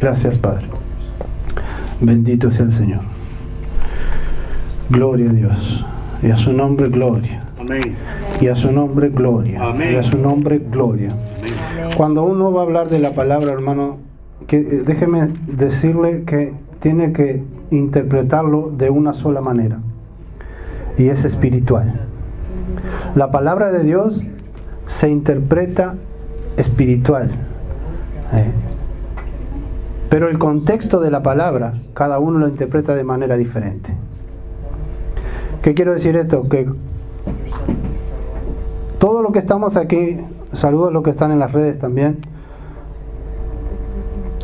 Gracias, Padre. Bendito sea el Señor. Gloria a Dios. Y a su nombre, gloria. Amén. Y a su nombre, gloria. Amén. Y a su nombre, gloria. Amén. Cuando uno va a hablar de la palabra, hermano, déjeme decirle que tiene que interpretarlo de una sola manera. Y es espiritual. La palabra de Dios se interpreta espiritual. Pero el contexto de la palabra, cada uno lo interpreta de manera diferente. ¿Qué quiero decir esto? Que todo lo que estamos aquí, saludos a los que están en las redes también.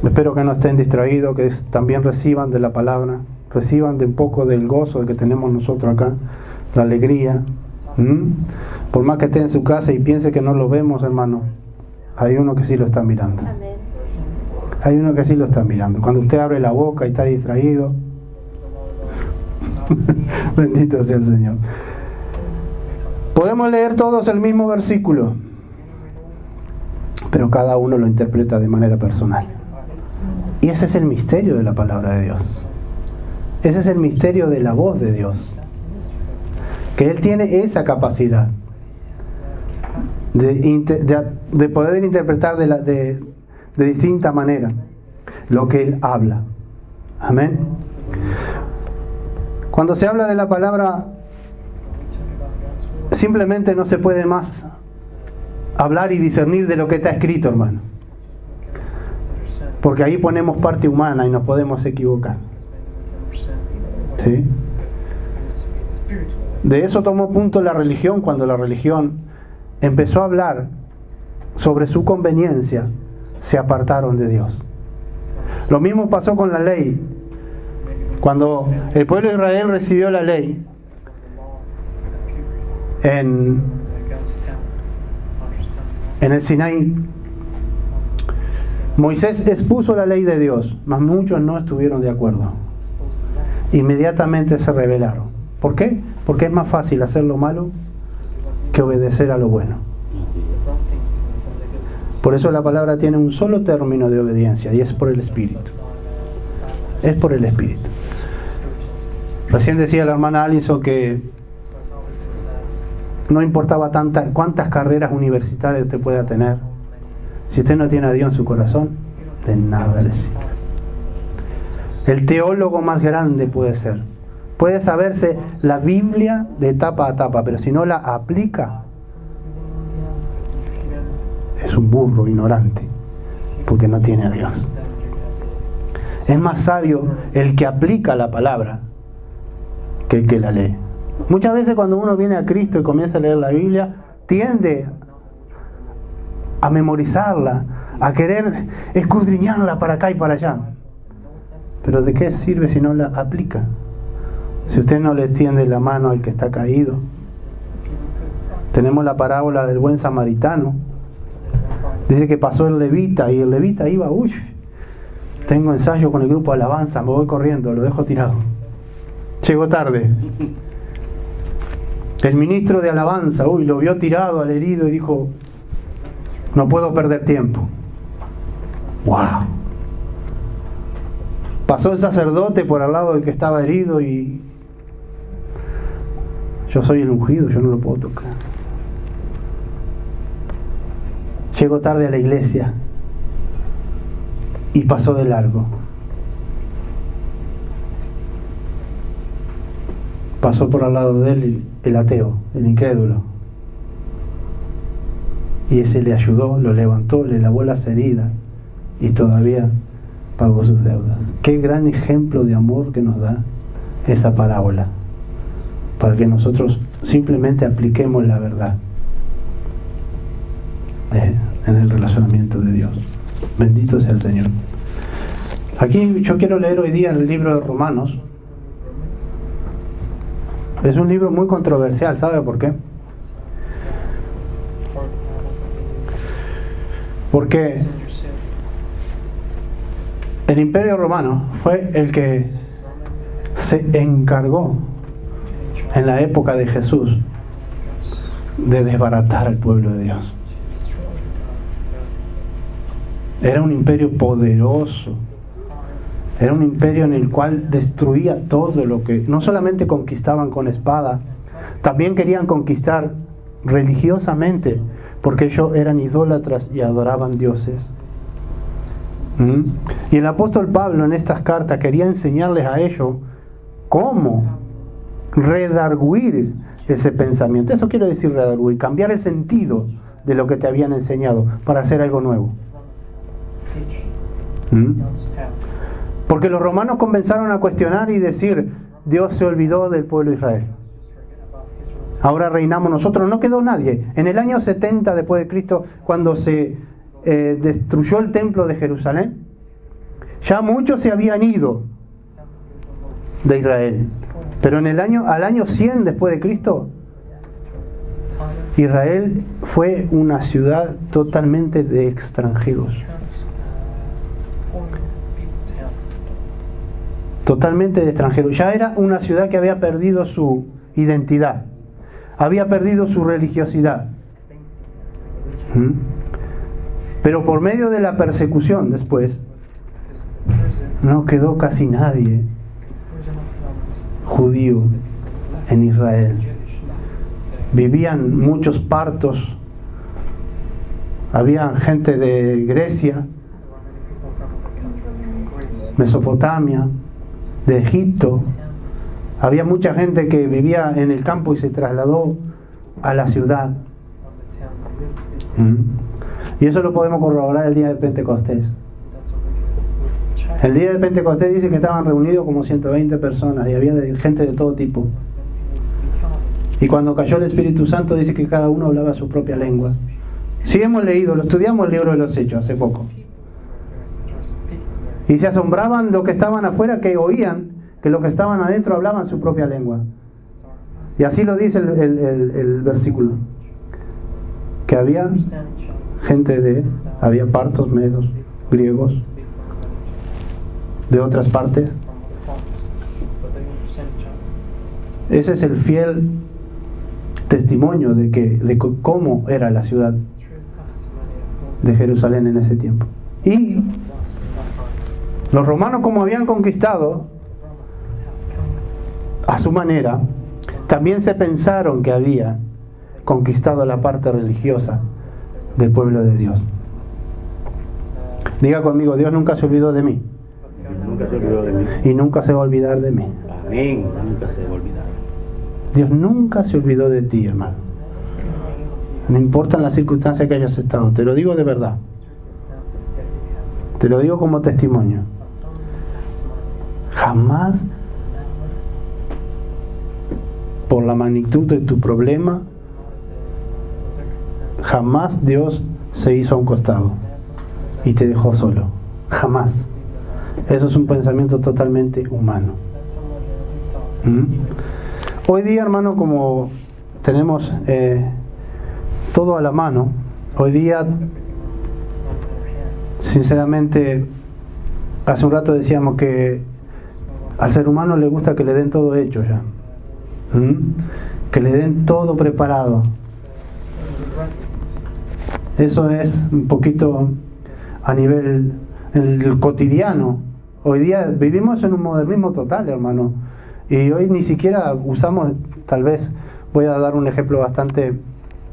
Espero que no estén distraídos, que también reciban de la palabra, reciban de un poco del gozo que tenemos nosotros acá, la alegría. Por más que esté en su casa y piense que no lo vemos, hermano, hay uno que sí lo está mirando. Hay uno que sí lo está mirando. Cuando usted abre la boca y está distraído, bendito sea el Señor. Podemos leer todos el mismo versículo, pero cada uno lo interpreta de manera personal. Y ese es el misterio de la palabra de Dios. Ese es el misterio de la voz de Dios. Que Él tiene esa capacidad de poder interpretar de distinta manera lo que Él habla. Amén. Cuando se habla de la palabra, simplemente no se puede más hablar y discernir de lo que está escrito, hermano. Porque ahí ponemos parte humana y nos podemos equivocar. ¿Sí? De eso tomó punto la religión cuando la religión empezó a hablar sobre su conveniencia, se apartaron de Dios. Lo mismo pasó con la ley. Cuando el pueblo de Israel recibió la ley en el Sinaí, Moisés expuso la ley de Dios, mas muchos no estuvieron de acuerdo. Inmediatamente se rebelaron. ¿Por qué? Porque es más fácil hacer lo malo que obedecer a lo bueno. Por eso la palabra tiene un solo término de obediencia, y es por el Espíritu. Es por el Espíritu. Recién decía la hermana Alison que no importaba cuántas carreras universitarias usted pueda tener, si usted no tiene a Dios en su corazón, de nada le sirve. El teólogo más grande puede saberse la Biblia de tapa a tapa, pero si no la aplica, es un burro ignorante, porque no tiene a Dios. Es más sabio el que aplica la palabra que el que la lee. Muchas veces cuando uno viene a Cristo y comienza a leer la Biblia, tiende a memorizarla, a querer escudriñarla para acá y para allá. Pero ¿de qué sirve si no la aplica? Si usted no le tiende la mano al que está caído. Tenemos la parábola del buen samaritano. Dice que pasó el levita y el levita iba, tengo ensayo con el grupo de alabanza, me voy corriendo, lo dejo tirado. Llegó tarde. El ministro de alabanza, lo vio tirado al herido y dijo, no puedo perder tiempo. ¡Wow! Pasó el sacerdote por al lado del que estaba herido y yo soy el ungido, yo no lo puedo tocar. Llegó tarde a la iglesia y pasó de largo. Pasó por al lado de él el ateo, el incrédulo. Y ese le ayudó, lo levantó, le lavó las heridas y todavía pagó sus deudas. Qué gran ejemplo de amor que nos da esa parábola, para que nosotros simplemente apliquemos la verdad en el relacionamiento de Dios. Bendito sea el Señor. Aquí yo quiero leer hoy día el libro de Romanos. Es un libro muy controversial, ¿sabe por qué? Porque el Imperio Romano fue el que se encargó en la época de Jesús de desbaratar al pueblo de Dios. Era un imperio poderoso, Era un imperio en el cual destruía todo lo que... No solamente conquistaban con espada, también querían conquistar religiosamente, porque ellos eran idólatras y adoraban dioses. Y el apóstol Pablo en estas cartas quería enseñarles a ellos cómo redarguir ese pensamiento. Eso quiero decir redarguir, cambiar el sentido de lo que te habían enseñado para hacer algo nuevo. Porque los romanos comenzaron a cuestionar y decir: Dios se olvidó del pueblo de Israel. Ahora reinamos nosotros. No quedó nadie. En el año 70 después de Cristo, cuando se destruyó el templo de Jerusalén, ya muchos se habían ido de Israel. Pero al año 100 después de Cristo, Israel fue una ciudad totalmente de extranjeros. Totalmente de extranjeros. Ya era una ciudad que había perdido su identidad, había perdido su religiosidad. Pero por medio de la persecución después, no quedó casi nadie judío en Israel. Vivían muchos partos, había gente de Grecia, Mesopotamia, de Egipto. Había mucha gente que vivía en el campo y se trasladó a la ciudad. Y eso lo podemos corroborar el día de Pentecostés. El día de Pentecostés dice que estaban reunidos como 120 personas y había gente de todo tipo. Y cuando cayó el Espíritu Santo dice que cada uno hablaba su propia lengua. Sí, hemos leído, lo estudiamos el libro de los Hechos hace poco. Y se asombraban los que estaban afuera, que oían que los que estaban adentro hablaban su propia lengua. Y así lo dice el versículo. Que había gente había partos, medos, griegos, de otras partes. Ese es el fiel testimonio de cómo era la ciudad de Jerusalén en ese tiempo. Y los romanos, como habían conquistado a su manera, también se pensaron que había conquistado la parte religiosa del pueblo de Dios. Diga conmigo: Dios nunca se olvidó de mí. Nunca se olvidó de mí. Y nunca se va a olvidar de mí. Amén. Nunca se va a olvidar. Dios nunca se olvidó de ti, hermano. No importan las circunstancias que hayas estado. Te lo digo de verdad. Te lo digo como testimonio. Jamás, por la magnitud de tu problema, jamás Dios se hizo a un costado y te dejó solo. Jamás. Eso es un pensamiento totalmente humano. Hoy día, hermano, como tenemos todo a la mano, hoy día, sinceramente, hace un rato decíamos que al ser humano le gusta que le den todo hecho ya. Que le den todo preparado. Eso es un poquito a nivel en el cotidiano. Hoy día vivimos en un modernismo total, hermano. Y hoy ni siquiera usamos, tal vez, voy a dar un ejemplo bastante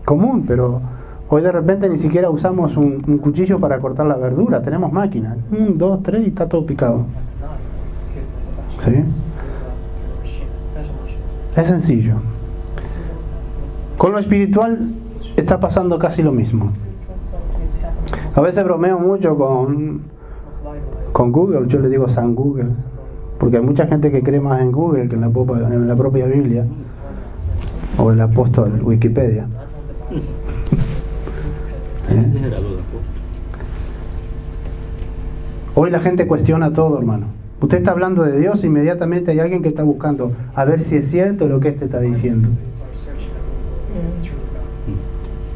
común, pero hoy de repente ni siquiera usamos un cuchillo para cortar la verdura. Tenemos máquinas. 1, 2, 3 y está todo picado. ¿Sí? Es sencillo. Con lo espiritual está pasando casi lo mismo. A veces bromeo mucho con Google. Yo le digo San Google, porque hay mucha gente que cree más en Google que en la propia Biblia o el apóstol Wikipedia. ¿Sí? Hoy la gente cuestiona todo, hermano. Usted está hablando de Dios, inmediatamente hay alguien que está buscando a ver si es cierto lo que este está diciendo.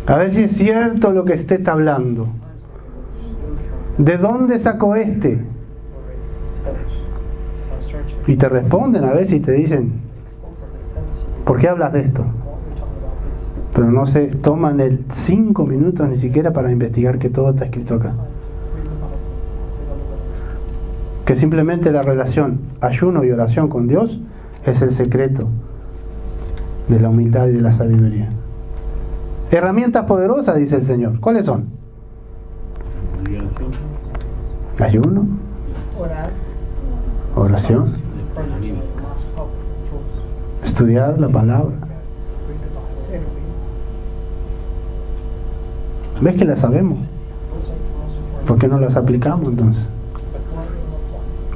A ver si es cierto lo que este está hablando. ¿De dónde sacó este? Y te responden a veces y te dicen: ¿por qué hablas de esto? Pero no se toman 5 minutos ni siquiera para investigar que todo está escrito acá. que simplemente la relación ayuno y oración con Dios es el secreto de la humildad y de la sabiduría. Herramientas poderosas, dice el Señor. ¿Cuáles son? Ayuno, oración, estudiar la palabra. ¿Ves que las sabemos? ¿Por qué no las aplicamos entonces?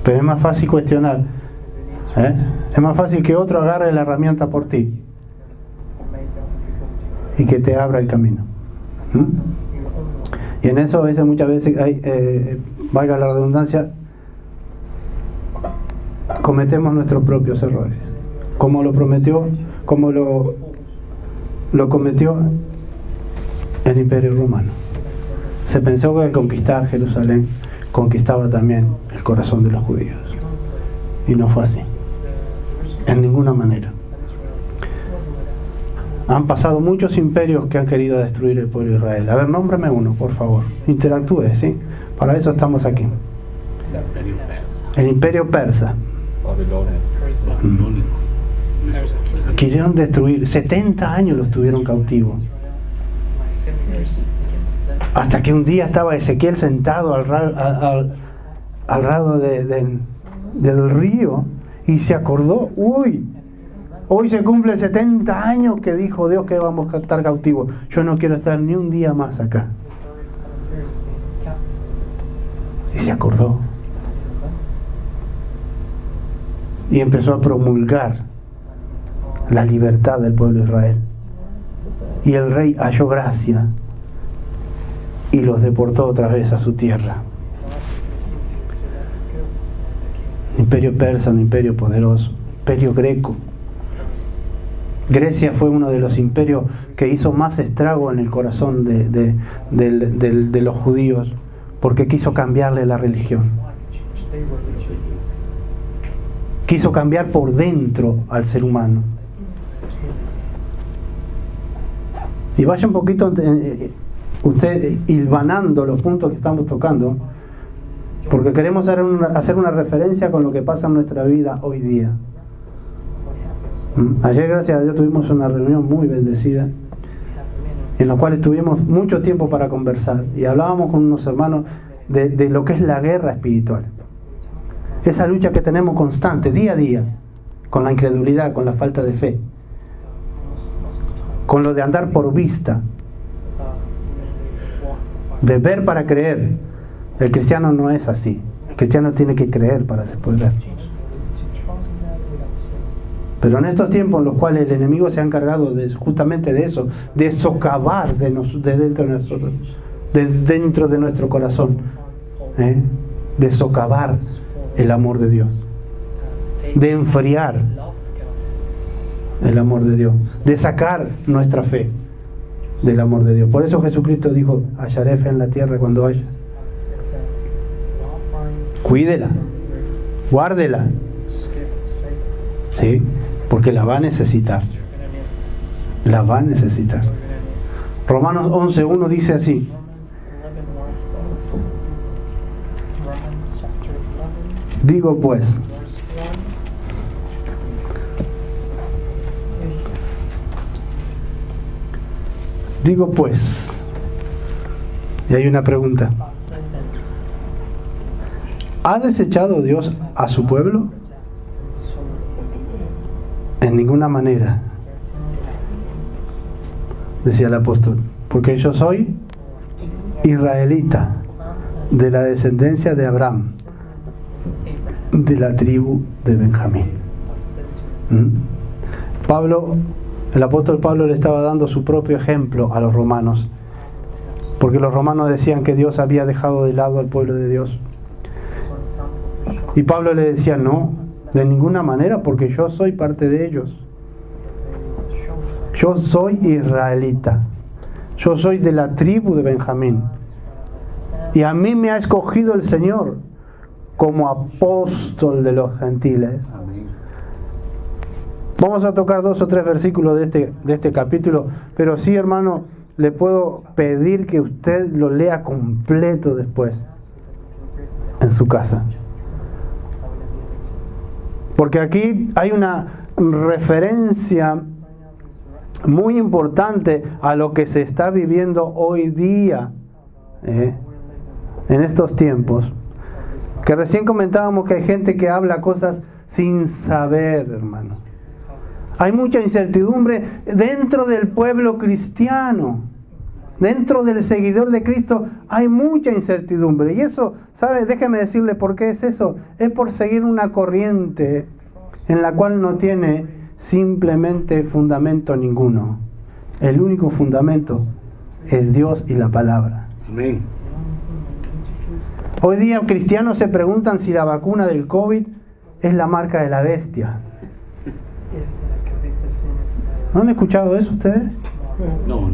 Pero es más fácil cuestionar. Es más fácil que otro agarre la herramienta por ti y que te abra el camino. Y en eso a veces, muchas veces hay, valga la redundancia, cometemos nuestros propios errores, como lo prometió, como lo cometió el Imperio Romano. Se pensó que al conquistar Jerusalén conquistaba también el corazón de los judíos, y no fue así, en ninguna manera. Han pasado muchos imperios que han querido destruir el pueblo de Israel. A ver, nómbrame uno, por favor. Interactúe, ¿sí? Para eso estamos aquí. El Imperio Persa. Quisieron destruir. 70 años los tuvieron cautivos. Hasta que un día estaba Ezequiel sentado al lado del río y se acordó, uy, hoy se cumple 70 años que dijo Dios que vamos a estar cautivos. Yo no quiero estar ni un día más acá. Y se acordó. Y empezó a promulgar la libertad del pueblo de Israel. Y el rey halló gracia y los deportó otra vez a su tierra. Imperio persa, un imperio poderoso. Imperio greco. Grecia fue uno de los imperios que hizo más estrago en el corazón de los judíos, porque quiso cambiarle la religión. Quiso cambiar por dentro al ser humano. Y vaya un poquito usted hilvanando los puntos que estamos tocando, porque queremos hacer una referencia con lo que pasa en nuestra vida hoy día. Ayer, gracias a Dios, tuvimos una reunión muy bendecida, en la cual tuvimos mucho tiempo para conversar, y hablábamos con unos hermanos de lo que es la guerra espiritual. Esa lucha que tenemos constante, día a día, con la incredulidad, con la falta de fe, con lo de andar por vista, de ver para creer. El cristiano no es así. El cristiano tiene que creer para después ver. Pero en estos tiempos en los cuales el enemigo se ha encargado justamente de eso, de socavar de dentro de nosotros, dentro de nuestro corazón, de socavar el amor de Dios, de enfriar el amor de Dios, de sacar nuestra fe del amor de Dios. Por eso Jesucristo dijo: hallaré fe en la tierra cuando haya. Cuídela, guárdela, ¿sí? Porque la va a necesitar. La va a necesitar. Romanos 11:1 dice así: digo pues, y hay una pregunta: ¿ha desechado Dios a su pueblo? En ninguna manera, decía el apóstol, porque yo soy israelita, de la descendencia de Abraham, de la tribu de Benjamín. El apóstol Pablo le estaba dando su propio ejemplo a los romanos, porque los romanos decían que Dios había dejado de lado al pueblo de Dios. Y Pablo le decía: no, de ninguna manera, porque yo soy parte de ellos. Yo soy israelita. Yo soy de la tribu de Benjamín. Y a mí me ha escogido el Señor como apóstol de los gentiles. Vamos a tocar 2 o 3 versículos de este capítulo, pero sí, hermano, le puedo pedir que usted lo lea completo después en su casa. Porque aquí hay una referencia muy importante a lo que se está viviendo hoy día, en estos tiempos. Que recién comentábamos que hay gente que habla cosas sin saber, hermano. Hay mucha incertidumbre dentro del pueblo cristiano. Dentro del seguidor de Cristo hay mucha incertidumbre. Y eso, ¿sabe? Déjeme decirle por qué es eso. Es por seguir una corriente en la cual no tiene simplemente fundamento ninguno. El único fundamento es Dios y la palabra. Amén. Hoy día cristianos se preguntan si la vacuna del COVID es la marca de la bestia. ¿No han escuchado eso ustedes? No.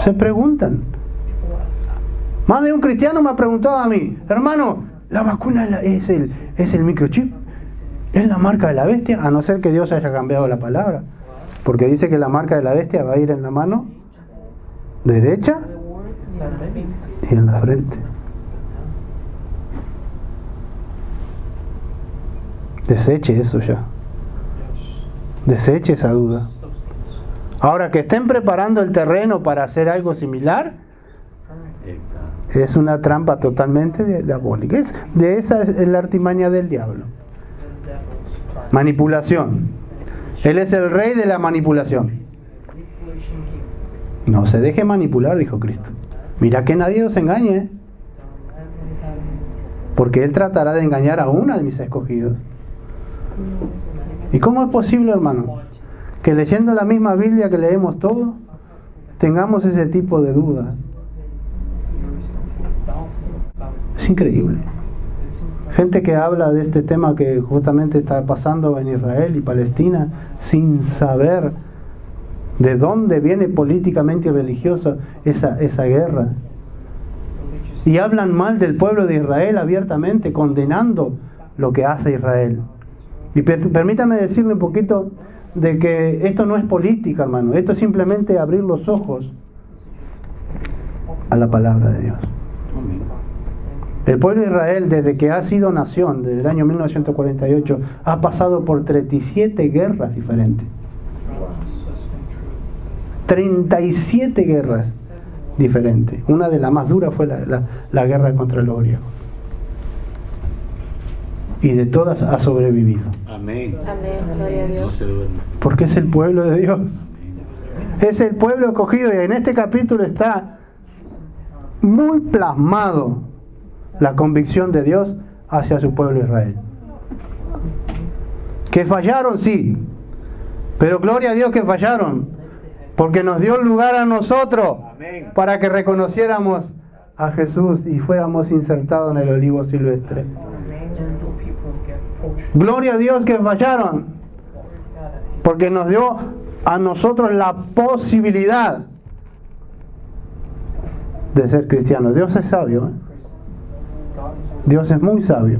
Se preguntan. Más de un cristiano me ha preguntado a mí: hermano, ¿la vacuna es el microchip? ¿Es la marca de la bestia? A no ser que Dios haya cambiado la palabra. Porque dice que la marca de la bestia va a ir en la mano derecha y en la frente. Deseche eso ya. Deseche esa duda. Ahora, que estén preparando el terreno para hacer algo similar, es una trampa totalmente diabólica. Esa es la artimaña del diablo. Manipulación. Él es el rey de la manipulación. No se deje manipular, dijo Cristo. Mira que nadie os engañe, porque Él tratará de engañar a uno de mis escogidos. ¿Y cómo es posible, hermano, que leyendo la misma Biblia que leemos todos, tengamos ese tipo de dudas? Es increíble. Gente que habla de este tema que justamente está pasando en Israel y Palestina sin saber de dónde viene políticamente y religiosa esa guerra. Y hablan mal del pueblo de Israel abiertamente, condenando lo que hace Israel. Y permítame decirle un poquito de que esto no es política, hermano. Esto es simplemente abrir los ojos a la palabra de Dios. El pueblo de Israel, desde que ha sido nación, desde el año 1948, ha pasado por 37 guerras diferentes. 37 guerras diferentes. Una de las más duras fue la guerra contra los griegos. Y de todas ha sobrevivido. Amén. Amén, gloria a Dios. No se duerme. Porque es el pueblo de Dios. Es el pueblo escogido. Y en este capítulo está muy plasmado la convicción de Dios hacia su pueblo Israel. Que fallaron, sí. Pero gloria a Dios que fallaron. Porque nos dio lugar a nosotros. Amén. Para que reconociéramos a Jesús y fuéramos insertados en el olivo silvestre. Gloria a Dios que fallaron, porque nos dio a nosotros la posibilidad de ser cristianos. Dios es sabio, Dios es muy sabio.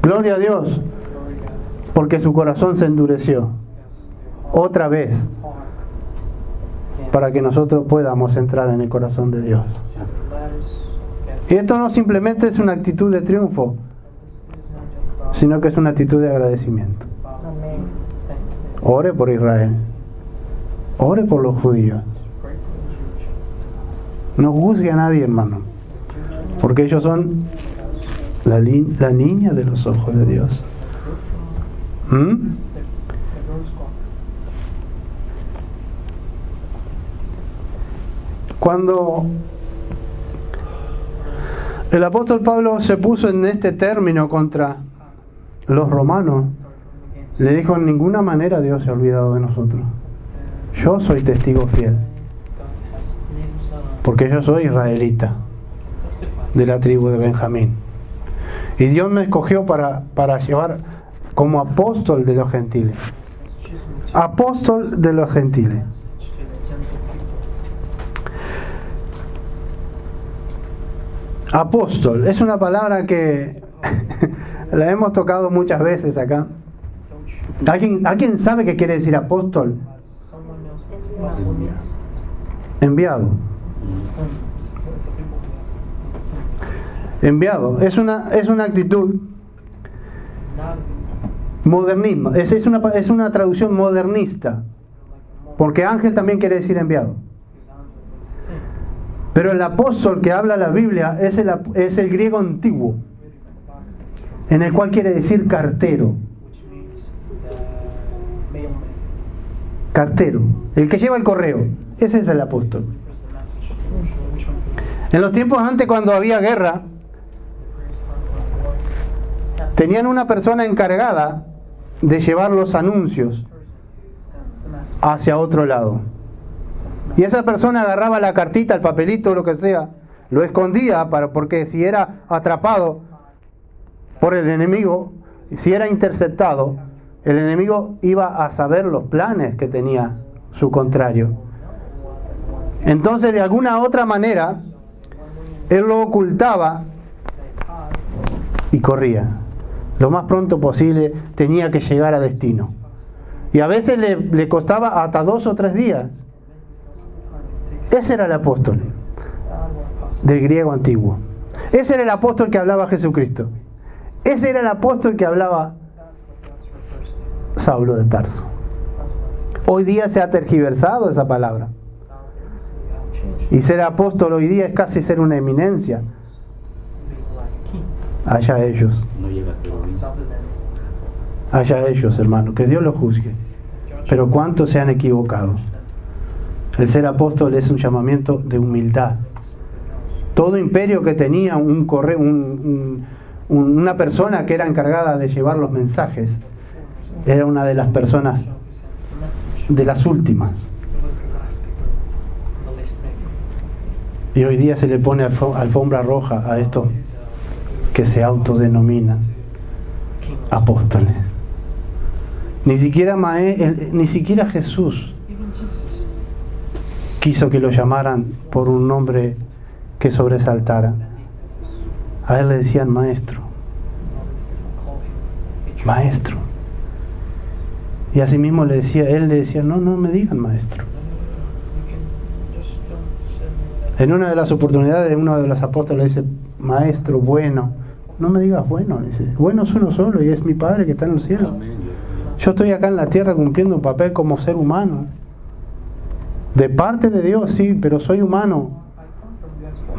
Gloria a Dios, porque su corazón se endureció otra vez para que nosotros podamos entrar en el corazón de Dios. Y esto no simplemente es una actitud de triunfo, sino que es una actitud de agradecimiento. Ore por Israel. Ore por los judíos. No juzgue a nadie, hermano, porque ellos son la niña de los ojos de Dios. Cuando el apóstol Pablo se puso en este término contra los romanos, le dijo: en ninguna manera Dios se ha olvidado de nosotros. Yo soy testigo fiel, porque yo soy israelita de la tribu de Benjamín, y Dios me escogió para llevar como apóstol de los gentiles. Apóstol de los gentiles. Apóstol es una palabra que la hemos tocado muchas veces acá. ¿Alguien sabe qué quiere decir apóstol? Enviado. Enviado. Es una actitud Modernismo. Es una traducción modernista. Porque ángel también quiere decir enviado. Pero el apóstol que habla la Biblia es el griego antiguo, en el cual quiere decir cartero. Cartero, el que lleva el correo. Ese es el apóstol. En los tiempos antes, cuando había guerra, tenían una persona encargada de llevar los anuncios hacia otro lado. Y esa persona agarraba la cartita, el papelito, lo que sea, lo escondía porque si era atrapado por el enemigo, si era interceptado, el enemigo iba a saber los planes que tenía su contrario. Entonces, de alguna otra manera, él lo ocultaba y corría. Lo más pronto posible tenía que llegar a destino. Y a veces le costaba hasta 2 o 3 días. Ese era el apóstol del griego antiguo. Ese era el apóstol que hablaba Jesucristo. Ese era el apóstol que hablaba Saulo de Tarso. Hoy día se ha tergiversado esa palabra. Y ser apóstol hoy día es casi ser una eminencia. Allá ellos. Allá ellos, hermano. Que Dios los juzgue. Pero ¿cuántos se han equivocado? El ser apóstol es un llamamiento de humildad. Todo imperio que tenía una persona que era encargada de llevar los mensajes, era una de las personas de las últimas. Y hoy día se le pone alfombra roja a estos que se autodenominan apóstoles. Ni siquiera Jesús quiso que lo llamaran por un nombre que sobresaltara. A él le decían maestro. Maestro. Y asimismo él le decía, no me digan maestro. En una de las oportunidades, uno de los apóstoles dice, maestro bueno. No me digas bueno, dice. Bueno es uno solo y es mi Padre que está en el cielo. Yo estoy acá en la tierra cumpliendo un papel como ser humano. De parte de Dios, sí, pero soy humano.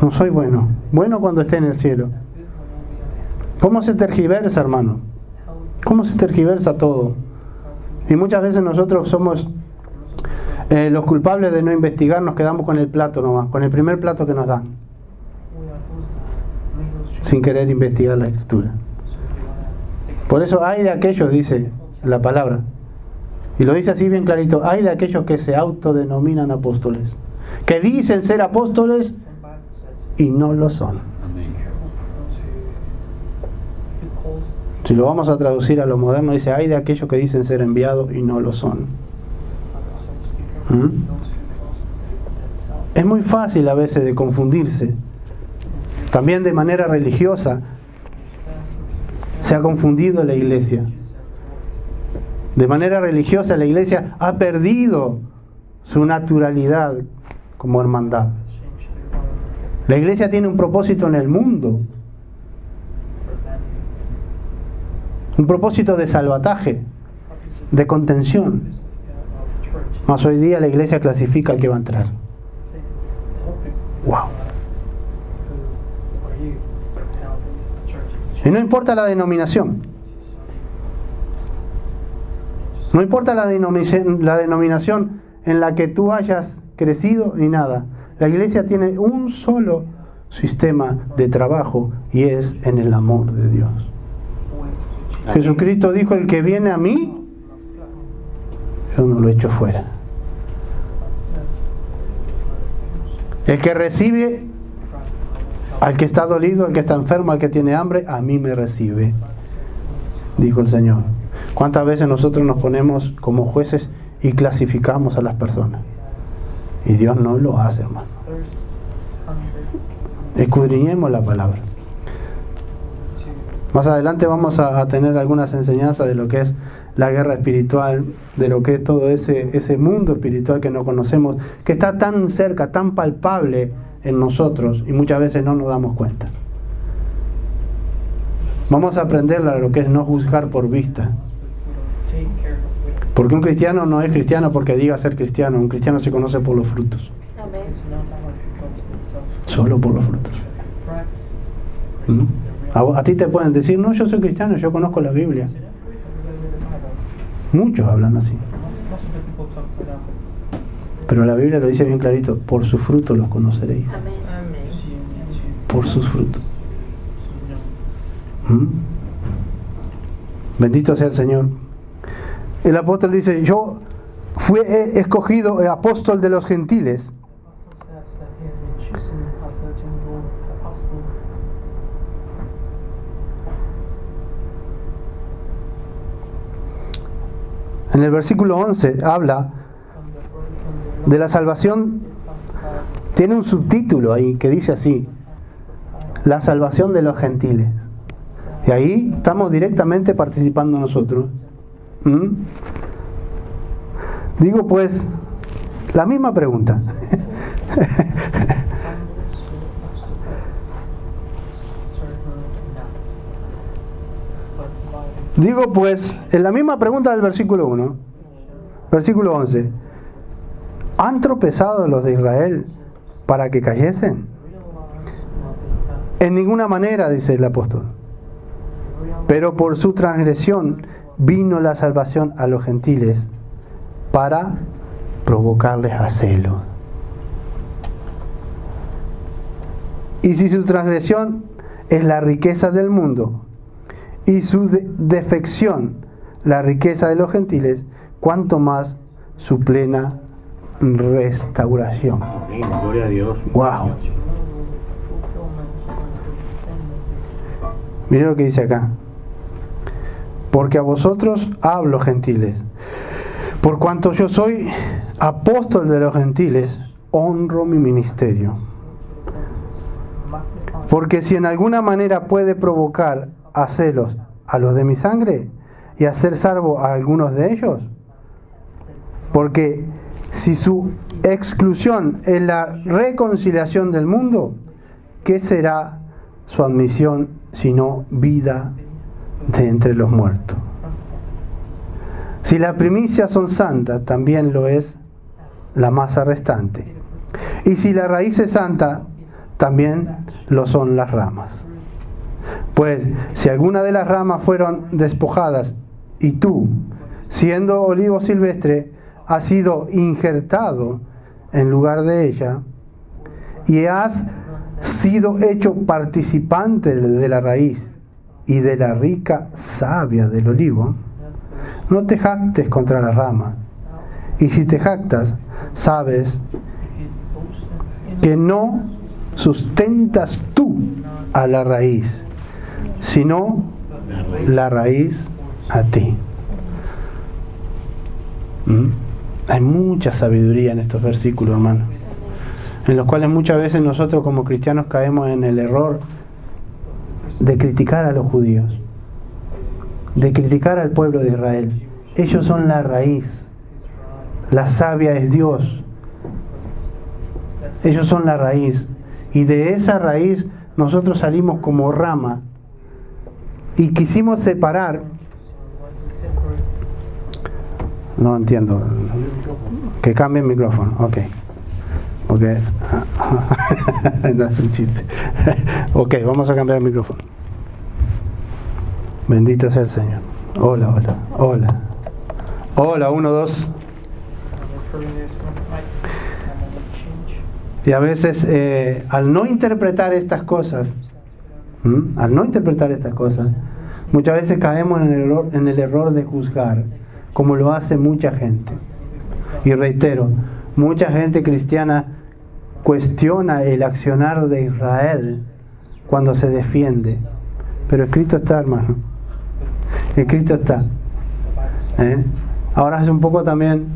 No soy bueno. Bueno cuando esté en el cielo. ¿Cómo se tergiversa, hermano? ¿Cómo se tergiversa todo? Y muchas veces nosotros somos los culpables de no investigar, nos quedamos con el plato nomás, con el primer plato que nos dan, sin querer investigar la Escritura. Por eso hay de aquellos, dice la palabra, y lo dice así bien clarito, hay de aquellos que se autodenominan apóstoles, que dicen ser apóstoles y no lo son. Si lo vamos a traducir a lo moderno, dice, hay de aquellos que dicen ser enviados y no lo son. Es muy fácil a veces de confundirse. También de manera religiosa se ha confundido la iglesia. De manera religiosa la iglesia ha perdido su naturalidad como hermandad. La iglesia tiene un propósito en el mundo. Un propósito de salvataje, de contención. Mas hoy día la iglesia clasifica al que va a entrar. ¡Wow! Y no importa la denominación. No importa la denominación en la que tú hayas crecido ni nada. La iglesia tiene un solo sistema de trabajo y es en el amor de Dios. Jesucristo dijo, el que viene a mí, yo no lo echo fuera. El que recibe al que está dolido, al que está enfermo, al que tiene hambre, a mí me recibe, dijo el Señor. ¿Cuántas veces nosotros nos ponemos como jueces y clasificamos a las personas? Y Dios no lo hace, hermano. Escudriñemos la palabra. Más adelante vamos a tener algunas enseñanzas de lo que es la guerra espiritual, de lo que es todo ese mundo espiritual que no conocemos, que está tan cerca, tan palpable en nosotros y muchas veces no nos damos cuenta. Vamos a aprender lo que es no juzgar por vista. Porque un cristiano no es cristiano porque diga ser cristiano. Un cristiano se conoce por los frutos. Solo por los frutos. A ti te pueden decir, no, yo soy cristiano, yo conozco la Biblia. Muchos hablan así. Pero la Biblia lo dice bien clarito, por sus frutos los conoceréis. Por sus frutos. Bendito sea el Señor. El apóstol dice, yo fui escogido apóstol de los gentiles. En el versículo 11 habla de la salvación. Tiene un subtítulo ahí que dice así: la salvación de los gentiles. Y ahí estamos directamente participando nosotros. Digo pues, la misma pregunta. Digo pues, en la misma pregunta del versículo 1, versículo 11, ¿han tropezado los de Israel para que cayesen? En ninguna manera, dice el apóstol. Pero por su transgresión vino la salvación a los gentiles para provocarles a celo. Y si su transgresión es la riqueza del mundo y su defección la riqueza de los gentiles, cuanto más su plena restauración. Gloria a Dios. Wow. Miren lo que dice acá. Porque a vosotros hablo, gentiles, por cuanto yo soy apóstol de los gentiles, honro mi ministerio. Porque si en alguna manera puede provocar a celos a los de mi sangre y hacer salvo a algunos de ellos, porque si su exclusión es la reconciliación del mundo, ¿qué será su admisión sino vida de entre los muertos? Si las primicias son santas, también lo es la masa restante. Y si la raíz es santa, también lo son las ramas. Pues si alguna de las ramas fueron despojadas y tú, siendo olivo silvestre, has sido injertado en lugar de ella y has sido hecho participante de la raíz y de la rica savia del olivo, no te jactes contra la rama. Y si te jactas, sabes que no sustentas tú a la raíz, sino la raíz a ti. Hay mucha sabiduría en estos versículos, hermano, en los cuales muchas veces nosotros como cristianos caemos en el error de criticar a los judíos, de criticar al pueblo de Israel. Ellos son la raíz, la savia es Dios, ellos son la raíz, y de esa raíz nosotros salimos como rama y quisimos separar. No entiendo. Que cambie el micrófono. Ok. No es un chiste. Ok, vamos a cambiar el micrófono. Bendito sea el Señor. Hola. Hola, 1, 2. Y a veces, al no interpretar estas cosas, muchas veces caemos en el error de juzgar, como lo hace mucha gente. Y reitero, mucha gente cristiana cuestiona el accionar de Israel cuando se defiende. Pero escrito está, hermano. Escrito está. Ahora es un poco también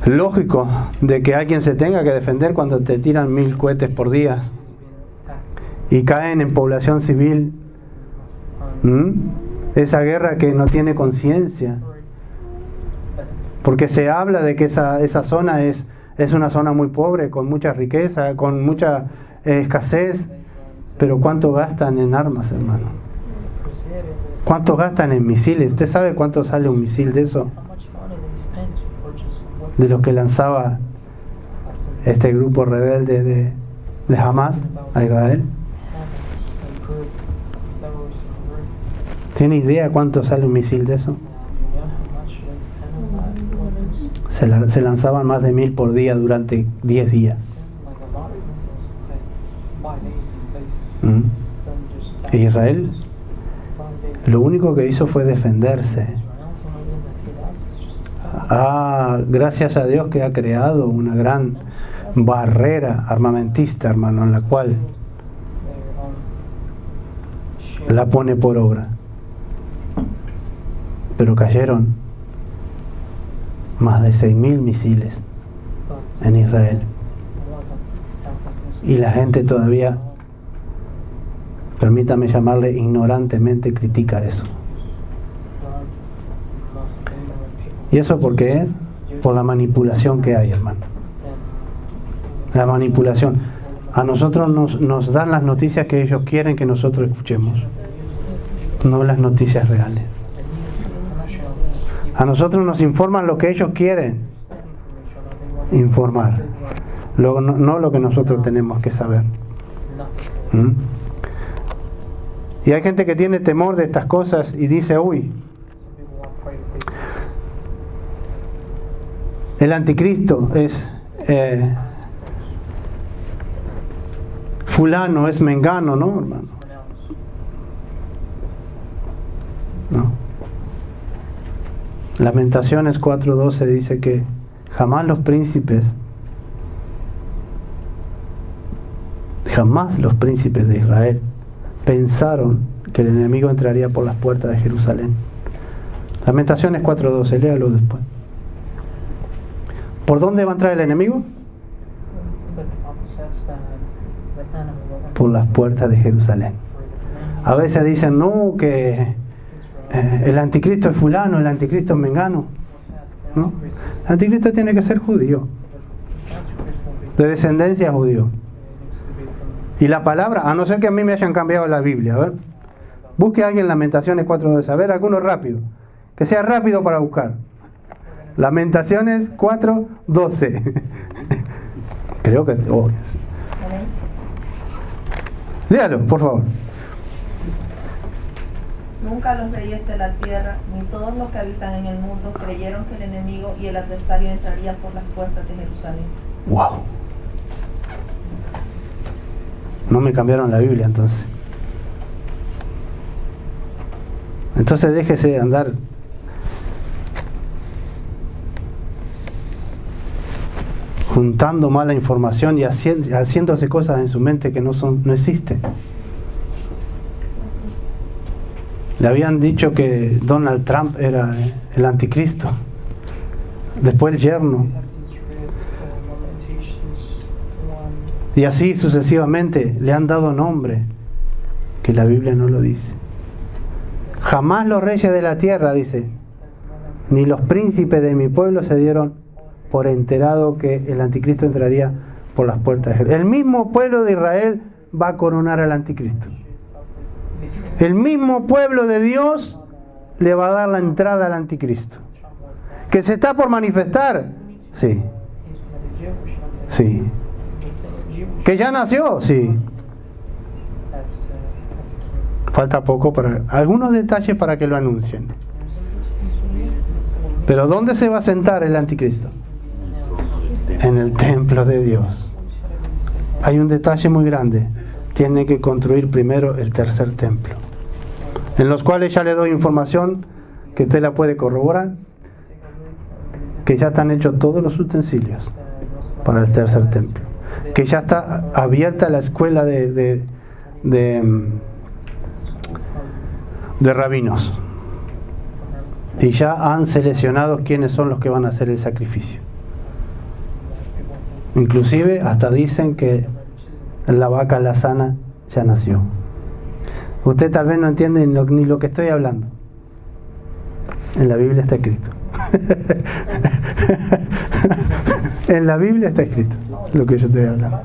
lógico de que alguien se tenga que defender cuando te tiran 1000 cohetes por día y caen en población civil. Esa guerra que no tiene conciencia, porque se habla de que esa zona es una zona muy pobre, con mucha riqueza, con mucha escasez, Pero ¿cuánto gastan en armas, hermano? ¿Cuánto gastan en misiles? ¿Usted sabe cuánto sale un misil de eso? De los que lanzaba este grupo rebelde de Hamas a Israel. ¿Tiene idea cuánto sale un misil de eso? Se lanzaban más de 1000 por día durante 10 días. E Israel lo único que hizo fue defenderse. Gracias a Dios que ha creado una gran barrera armamentista, hermano, en la cual la pone por obra. Pero cayeron más de 6.000 misiles en Israel. Y la gente todavía, permítame llamarle, ignorantemente critica eso. ¿Y eso por qué es? Por la manipulación que hay, hermano. La manipulación. A nosotros nos dan las noticias que ellos quieren que nosotros escuchemos, no las noticias reales. A nosotros nos informan lo que ellos quieren informar, no lo que nosotros tenemos que saber. Y hay gente que tiene temor de estas cosas y dice, uy, el anticristo es fulano, es mengano, ¿no, hermano? No. Lamentaciones 4:12 dice que jamás los príncipes de Israel pensaron que el enemigo entraría por las puertas de Jerusalén. Lamentaciones 4:12, léalo después. ¿Por dónde va a entrar el enemigo? Por las puertas de Jerusalén. A veces dicen, no, que el anticristo es fulano, el anticristo es mengano. ¿No? El anticristo tiene que ser judío, de descendencia judío. Y la palabra, a no ser que a mí me hayan cambiado la Biblia, a ver, busque a alguien Lamentaciones 4:12, a ver, alguno rápido, que sea rápido para buscar. Lamentaciones 4:12. Creo que... Léalo, por favor. Nunca los reyes de la tierra, ni todos los que habitan en el mundo, creyeron que el enemigo y el adversario entrarían por las puertas de Jerusalén. ¡Wow! No me cambiaron la Biblia entonces. Entonces déjese de andar juntando mala información y haciéndose cosas en su mente que no existen. Le habían dicho que Donald Trump era el anticristo, después el yerno, y así sucesivamente le han dado nombre que la Biblia no lo dice. Jamás los reyes de la tierra, dice, ni los príncipes de mi pueblo se dieron por enterado que el anticristo entraría por las puertas de Jerusalén. El mismo pueblo de Israel va a coronar al anticristo. El mismo pueblo de Dios le va a dar la entrada al anticristo. ¿Que se está por manifestar? Sí. Sí. ¿Que ya nació? Sí. Falta poco para algunos detalles para que lo anuncien. Pero ¿dónde se va a sentar el anticristo? En el templo de Dios. Hay un detalle muy grande. Tiene que construir primero el tercer templo, en los cuales ya le doy información que usted la puede corroborar, que ya están hechos todos los utensilios para el tercer templo, que ya está abierta la escuela de rabinos, y ya han seleccionado quiénes son los que van a hacer el sacrificio. Inclusive hasta dicen que la vaca lazana ya nació. Usted tal vez no entiende ni lo que estoy hablando. En la Biblia está escrito. En la Biblia está escrito lo que yo estoy hablando.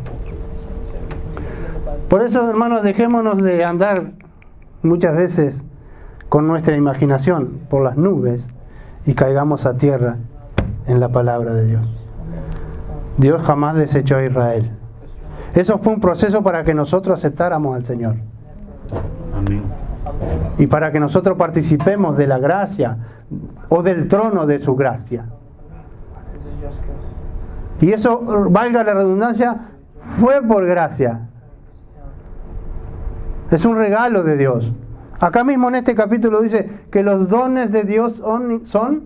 Por eso, hermanos, dejémonos de andar muchas veces con nuestra imaginación por las nubes y caigamos a tierra en la palabra de Dios. Dios jamás desechó a Israel. Eso fue un proceso para que nosotros aceptáramos al Señor. Amén. Y para que nosotros participemos de la gracia o del trono de su gracia. Y eso, valga la redundancia, fue por gracia. Es un regalo de Dios. Acá mismo en este capítulo dice que los dones de Dios son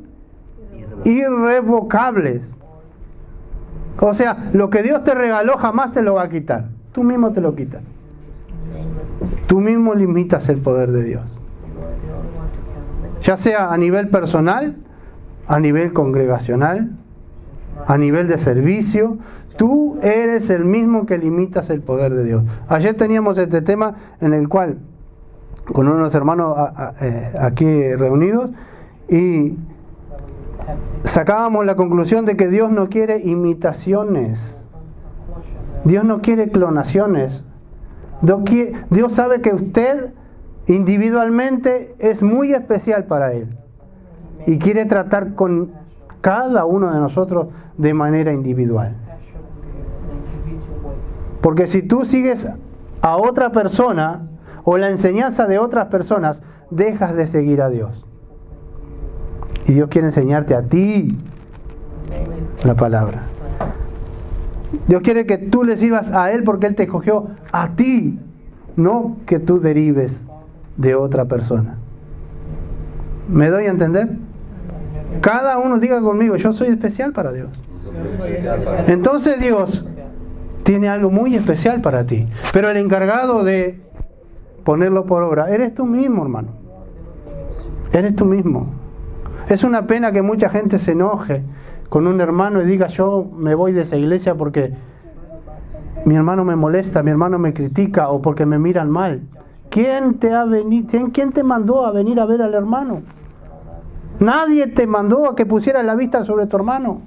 irrevocables. O sea, lo que Dios te regaló jamás te lo va a quitar. Tú mismo te lo quitas. Tú mismo limitas el poder de Dios. Ya sea a nivel personal, a nivel congregacional, a nivel de servicio, tú eres el mismo que limitas el poder de Dios. Ayer teníamos este tema en el cual, con unos hermanos aquí reunidos, y sacábamos la conclusión de que Dios no quiere imitaciones. Dios no quiere clonaciones. Dios sabe que usted individualmente es muy especial para Él y quiere tratar con cada uno de nosotros de manera individual. Porque si tú sigues a otra persona o la enseñanza de otras personas, dejas de seguir a Dios. Y Dios quiere enseñarte a ti la palabra. Dios quiere que tú le sirvas a Él porque Él te escogió a ti, no que tú derives de otra persona. ¿Me doy a entender? Cada uno diga conmigo, yo soy especial para Dios. Entonces Dios tiene algo muy especial para ti. Pero el encargado de ponerlo por obra, eres tú mismo, hermano. Eres tú mismo. Es una pena que mucha gente se enoje con un hermano y diga, yo me voy de esa iglesia porque mi hermano me molesta, mi hermano me critica o porque me miran mal. ¿Quién te mandó a venir a ver al hermano? Nadie te mandó a que pusieras la vista sobre tu hermano.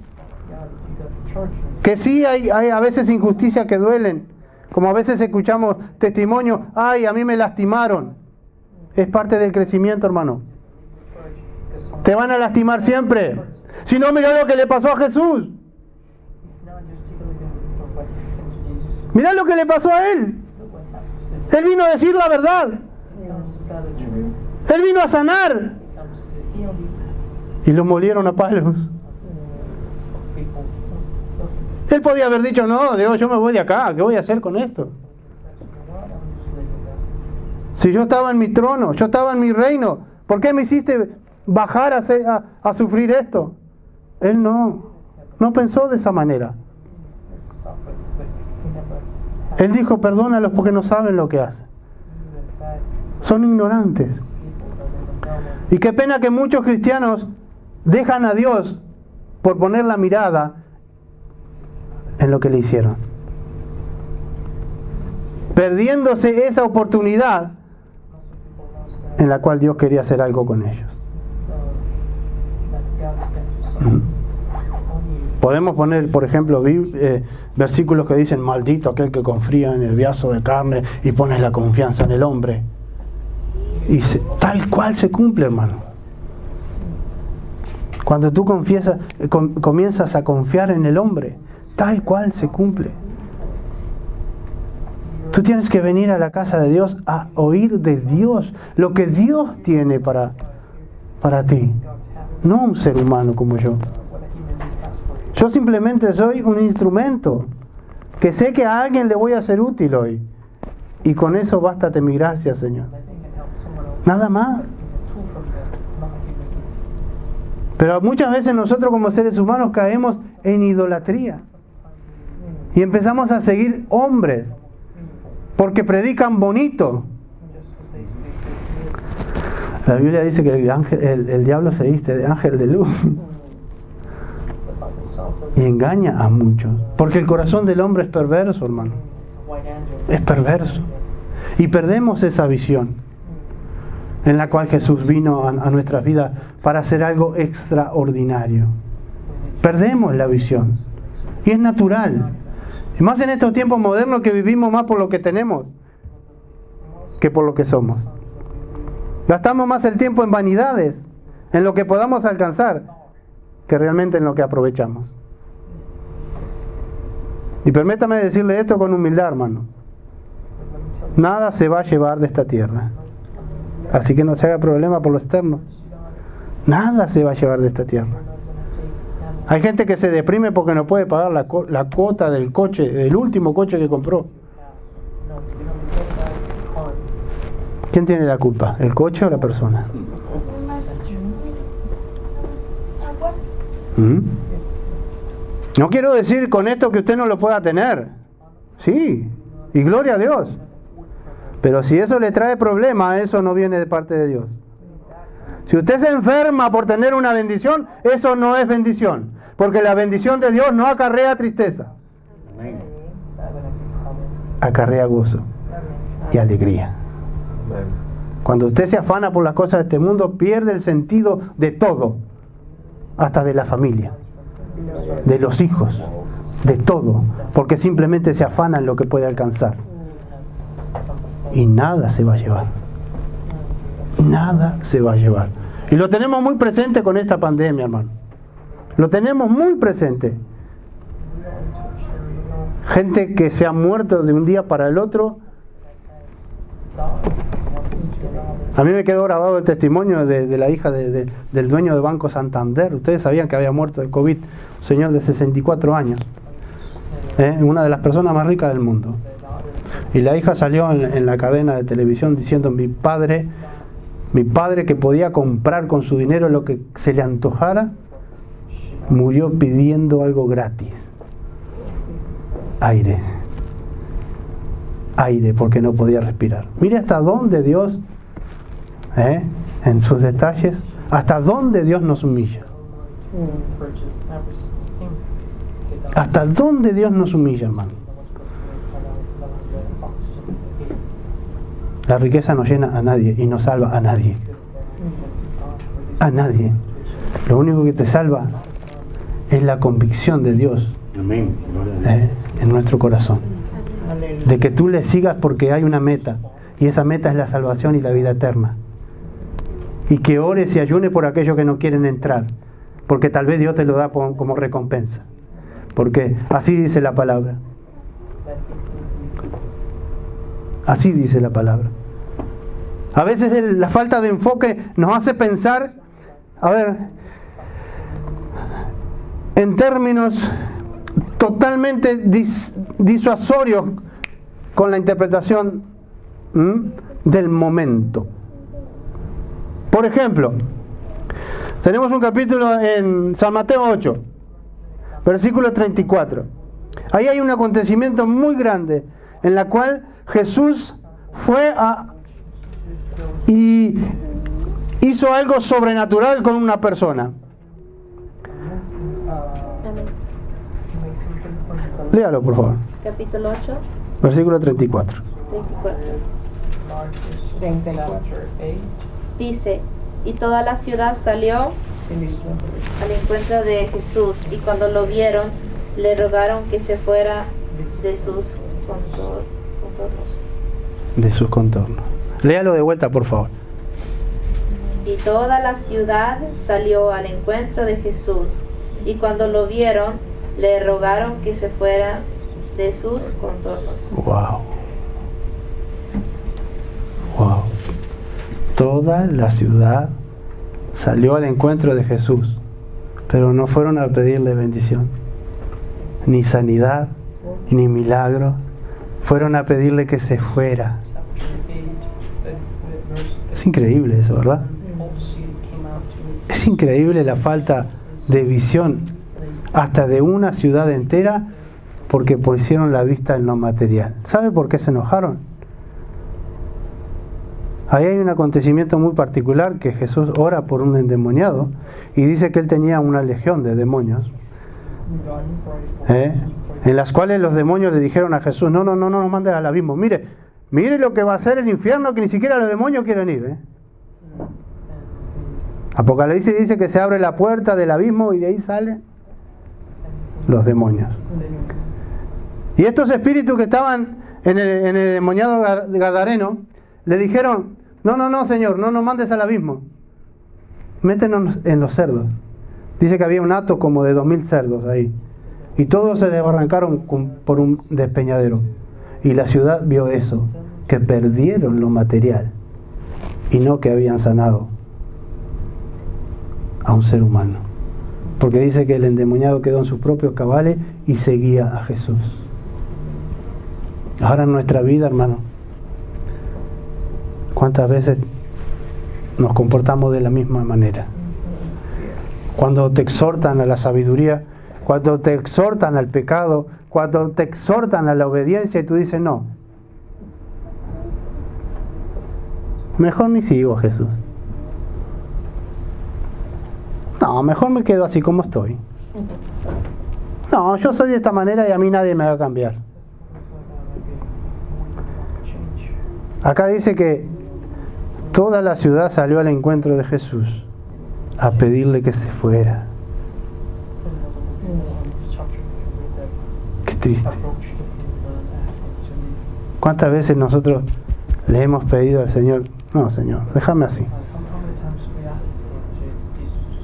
Que sí hay a veces injusticias que duelen, como a veces escuchamos testimonios, ay, a mí me lastimaron. Es parte del crecimiento, hermano. Te van a lastimar siempre. Si no, mira lo que le pasó a Jesús. Mira lo que le pasó a Él. Él vino a decir la verdad. Él vino a sanar. Y lo molieron a palos. Él podía haber dicho, no, Dios, yo me voy de acá, ¿qué voy a hacer con esto? Si yo estaba en mi trono, yo estaba en mi reino, ¿por qué me hiciste bajar a sufrir esto? Él no pensó de esa manera. Él dijo, perdónalos porque no saben lo que hacen. Son ignorantes. Y qué pena que muchos cristianos dejan a Dios por poner la mirada en lo que le hicieron, perdiéndose esa oportunidad en la cual Dios quería hacer algo con ellos. Podemos poner, por ejemplo, versículos que dicen, maldito aquel que confía en el vaso de carne y pone la confianza en el hombre. Y tal cual se cumple, hermano. Cuando tú comienzas a confiar en el hombre, tal cual se cumple. Tú tienes que venir a la casa de Dios a oír de Dios lo que Dios tiene para ti, no un ser humano como yo. Yo simplemente soy un instrumento que sé que a alguien le voy a ser útil hoy, y con eso bástate mi gracia, Señor. Nada más. Pero muchas veces nosotros como seres humanos caemos en idolatría y empezamos a seguir hombres porque predican bonito. La Biblia dice que el diablo se viste de ángel de luz y engaña a muchos, porque el corazón del hombre es perverso, hermano. Es perverso. Y perdemos esa visión en la cual Jesús vino a nuestras vidas para hacer algo extraordinario. Perdemos la visión. Y es natural. Y más en estos tiempos modernos que vivimos más por lo que tenemos que por lo que somos. Gastamos más el tiempo en vanidades, en lo que podamos alcanzar, que realmente en lo que aprovechamos. Y permítame decirle esto con humildad, hermano. Nada se va a llevar de esta tierra. Así que no se haga problema por lo externo. Nada se va a llevar de esta tierra. Hay gente que se deprime porque no puede pagar la cuota del coche, del último coche que compró. ¿Quién tiene la culpa? ¿El coche o la persona? No quiero decir con esto que usted no lo pueda tener. Sí, y gloria a Dios. Pero si eso le trae problemas, eso no viene de parte de Dios. Si usted se enferma por tener una bendición, eso no es bendición. Porque la bendición de Dios no acarrea tristeza. Acarrea gozo y alegría. Cuando usted se afana por las cosas de este mundo, pierde el sentido de todo. Hasta de la familia, de los hijos, de todo. Porque simplemente se afana en lo que puede alcanzar. Y nada se va a llevar. Nada se va a llevar. Y lo tenemos muy presente con esta pandemia, hermano. Lo tenemos muy presente. Gente que se ha muerto de un día para el otro. A mí me quedó grabado el testimonio de la hija del dueño de Banco Santander. Ustedes sabían que había muerto de COVID. Un señor de 64 años. Una de las personas más ricas del mundo. Y la hija salió en la cadena de televisión diciendo: mi padre que podía comprar con su dinero lo que se le antojara, murió pidiendo algo gratis. Aire, porque no podía respirar. Mire hasta dónde Dios, en sus detalles, hasta dónde Dios nos humilla. Hasta dónde Dios nos humilla, hermano. La riqueza no llena a nadie y no salva a nadie. A nadie. Lo único que te salva es la convicción de Dios en nuestro corazón. De que tú le sigas porque hay una meta. Y esa meta es la salvación y la vida eterna. Y que ores y ayunes por aquellos que no quieren entrar. Porque tal vez Dios te lo da como recompensa. Porque así dice la palabra. Así dice la palabra. A veces la falta de enfoque nos hace pensar, en términos totalmente disuasorios con la interpretación del momento. Por ejemplo, tenemos un capítulo en San Mateo 8, versículo 34. Ahí hay un acontecimiento muy grande en la cual Jesús fue y hizo algo sobrenatural con una persona. Léalo, por favor. Capítulo 8, versículo 34. 34. Dice: y toda la ciudad salió al encuentro de Jesús, y cuando lo vieron, le rogaron que se fuera de sus contornos. De sus contornos. Léalo de vuelta, por favor. Y toda la ciudad salió al encuentro de Jesús, y cuando lo vieron, le rogaron que se fuera de sus contornos. Wow. Wow. Toda la ciudad salió al encuentro de Jesús, pero no fueron a pedirle bendición, ni sanidad, ni milagro. Fueron a pedirle que se fuera. Es increíble eso, ¿verdad? Es increíble la falta de visión hasta de una ciudad entera, porque pusieron la vista en lo material. ¿Sabe por qué se enojaron? Ahí hay un acontecimiento muy particular, que Jesús ora por un endemoniado y dice que él tenía una legión de demonios, en las cuales los demonios le dijeron a Jesús: no nos mandes al abismo. Mire lo que va a hacer el infierno, que ni siquiera los demonios quieren ir. Apocalipsis dice que se abre la puerta del abismo y de ahí salen los demonios. Y estos espíritus que estaban en el endemoniado gadareno le dijeron, no, Señor, no nos mandes al abismo. Métenos en los cerdos. Dice que había un hato como de 2000 cerdos ahí. Y todos se desbarrancaron por un despeñadero. Y la ciudad vio eso, que perdieron lo material y no que habían sanado a un ser humano. Porque dice que el endemoniado quedó en sus propios cabales y seguía a Jesús. Ahora en nuestra vida, hermano, ¿cuántas veces nos comportamos de la misma manera? Cuando te exhortan a la sabiduría, cuando te exhortan al pecado, cuando te exhortan a la obediencia y tú dices no. Mejor ni sigo a Jesús. No, mejor me quedo así como estoy. No, yo soy de esta manera y a mí nadie me va a cambiar. Acá dice que toda la ciudad salió al encuentro de Jesús a pedirle que se fuera. Qué triste. ¿Cuántas veces nosotros le hemos pedido al Señor, no, Señor, déjame así?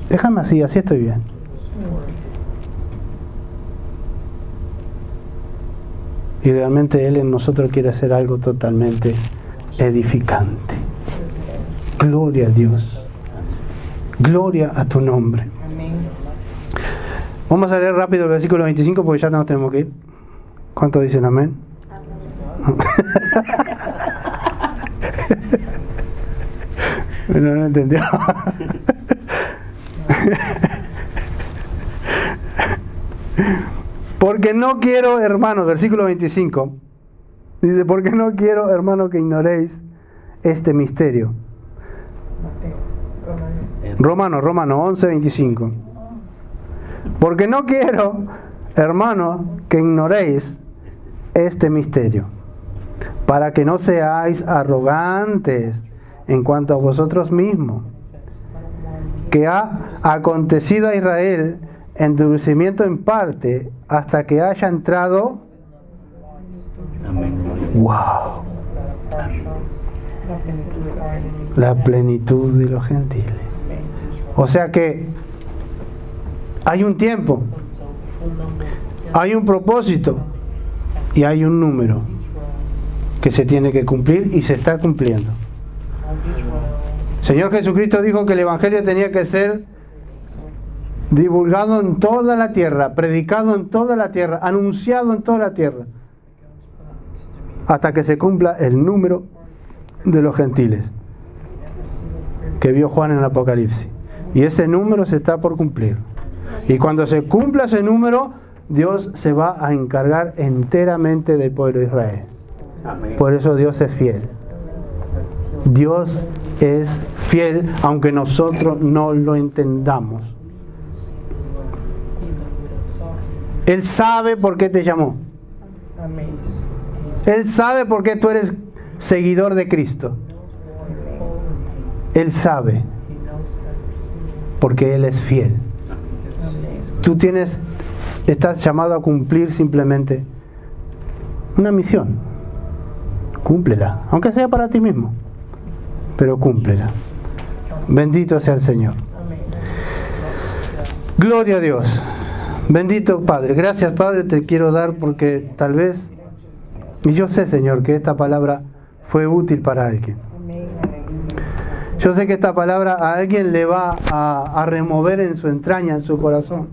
Déjame así estoy bien. Y realmente Él en nosotros quiere hacer algo totalmente edificante. Gloria a Dios. Gloria a tu nombre. Vamos a leer rápido el versículo 25 porque ya nos tenemos que ir. ¿Cuántos dicen amén? Bueno, no entendió. Porque no quiero, hermanos, versículo 25, dice, porque no quiero, hermanos, que ignoréis este misterio. Romanos 11:25. Porque no quiero, hermanos, que ignoréis este misterio, para que no seáis arrogantes en cuanto a vosotros mismos, que ha acontecido a Israel endurecimiento en parte hasta que haya entrado. ¡Wow! La plenitud de los gentiles. O sea que hay un tiempo, hay un propósito y hay un número que se tiene que cumplir y se está cumpliendo. Señor Jesucristo dijo que el Evangelio tenía que ser divulgado en toda la tierra, predicado en toda la tierra, anunciado en toda la tierra, hasta que se cumpla el número de los gentiles que vio Juan en el Apocalipsis. Y ese número se está por cumplir. Y cuando se cumpla ese número, Dios se va a encargar enteramente del pueblo de Israel. Por eso Dios es fiel. Dios es fiel, aunque nosotros no lo entendamos. Él sabe por qué te llamó. Él sabe por qué tú eres seguidor de Cristo. Él sabe, porque Él es fiel. Tú estás llamado a cumplir simplemente una misión. Cúmplela, aunque sea para ti mismo, pero cúmplela. Bendito sea el Señor. Gloria a Dios. Bendito Padre. Gracias, Padre, te quiero dar porque tal vez, y yo sé, Señor, que esta palabra fue útil para alguien. Yo sé que esta palabra a alguien le va a remover en su entraña, en su corazón.